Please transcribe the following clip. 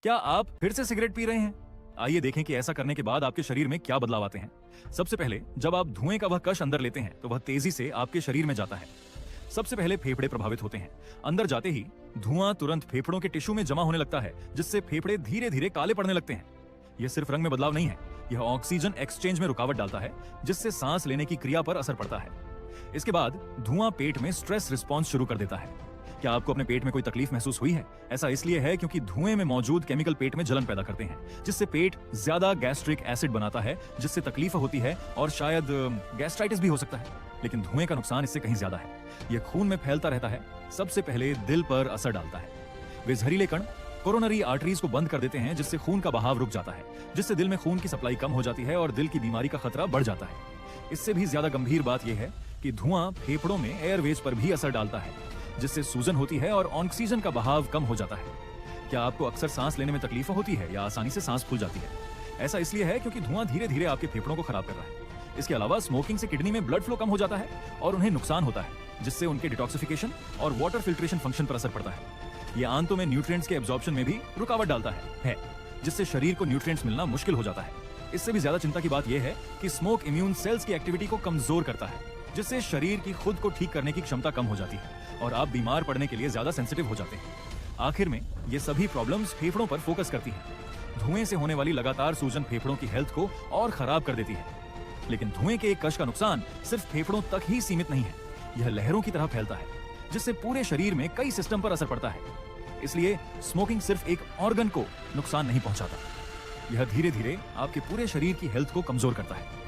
क्या आप फिर से सिगरेट पी रहे हैं? आइए देखें कि ऐसा करने के बाद आपके शरीर में क्या बदलाव आते हैं। सबसे पहले जब आप धुएं का वह कश अंदर लेते हैं तो वह तेजी से आपके शरीर में जाता है। सबसे पहले फेफड़े प्रभावित होते हैं। अंदर जाते ही धुआं तुरंत फेफड़ों के टिश्यू में जमा होने लगता है, जिससे फेफड़े धीरे धीरे काले पड़ने लगते हैं। यह सिर्फ रंग में बदलाव नहीं है, यह ऑक्सीजन एक्सचेंज में रुकावट डालता है, जिससे सांस लेने की क्रिया पर असर पड़ता है। इसके बाद धुआं पेट में स्ट्रेस रिस्पॉन्स शुरू कर देता है। क्या आपको अपने पेट में कोई तकलीफ महसूस हुई है? ऐसा इसलिए है क्योंकि धुएं में मौजूद केमिकल पेट में जलन पैदा करते हैं, जिससे पेट ज्यादा गैस्ट्रिक एसिड बनाता है, जिससे तकलीफ होती है और शायद गैस्ट्राइटिस भी हो सकता है। लेकिन धुएं का नुकसान इससे कहीं ज्यादा है। यह खून में फैलता रहता है, सबसे पहले दिल पर असर डालता है। वे जहरीले कण कोरोनरी आर्टरीज को बंद कर देते हैं, जिससे खून का बहाव रुक जाता है, जिससे दिल में खून की सप्लाई कम हो जाती है और दिल की बीमारी का खतरा बढ़ जाता है। इससे भी ज्यादा गंभीर बात यह है कि धुआं फेफड़ों में एयरवेज पर भी असर डालता है, जिससे सूजन होती है और ऑक्सीजन का बहाव कम हो जाता है। क्या आपको अक्सर सांस लेने में तकलीफ होती है या आसानी से सांस फूल जाती है? ऐसा इसलिए है क्योंकि धुआं धीरे धीरे आपके फेफड़ों को खराब कर रहा है। इसके अलावा स्मोकिंग से किडनी में ब्लड फ्लो कम हो जाता है और उन्हें नुकसान होता है, जिससे उनके डिटॉक्सिफिकेशन और वाटर फिल्ट्रेशन फंक्शन पर असर पड़ता है। यह आंतों में न्यूट्रिएंट्स के एब्जॉर्प्शन में भी रुकावट डालता है, जिससे शरीर को न्यूट्रिएंट्स मिलना मुश्किल हो जाता है। इससे भी ज्यादा चिंता की बात यह है कि स्मोक इम्यून सेल्स की एक्टिविटी को कमजोर करता है, जिससे शरीर की खुद को ठीक करने की क्षमता कम हो जाती है और आप बीमार पड़ने के लिए ज्यादा सेंसिटिव हो जाते हैं। आखिर में ये सभी प्रॉब्लम्स फेफड़ों पर फोकस करती हैं। धुएं से होने वाली लगातार सूजन फेफड़ों की हेल्थ को और खराब कर देती है। लेकिन धुएं के एक कश का नुकसान सिर्फ फेफड़ों तक ही सीमित नहीं है, यह लहरों की तरह फैलता है, जिससे पूरे शरीर में कई सिस्टम पर असर पड़ता है। इसलिए स्मोकिंग सिर्फ एक ऑर्गन को नुकसान नहीं पहुंचाता, यह धीरे धीरे आपके पूरे शरीर की हेल्थ को कमजोर करता है।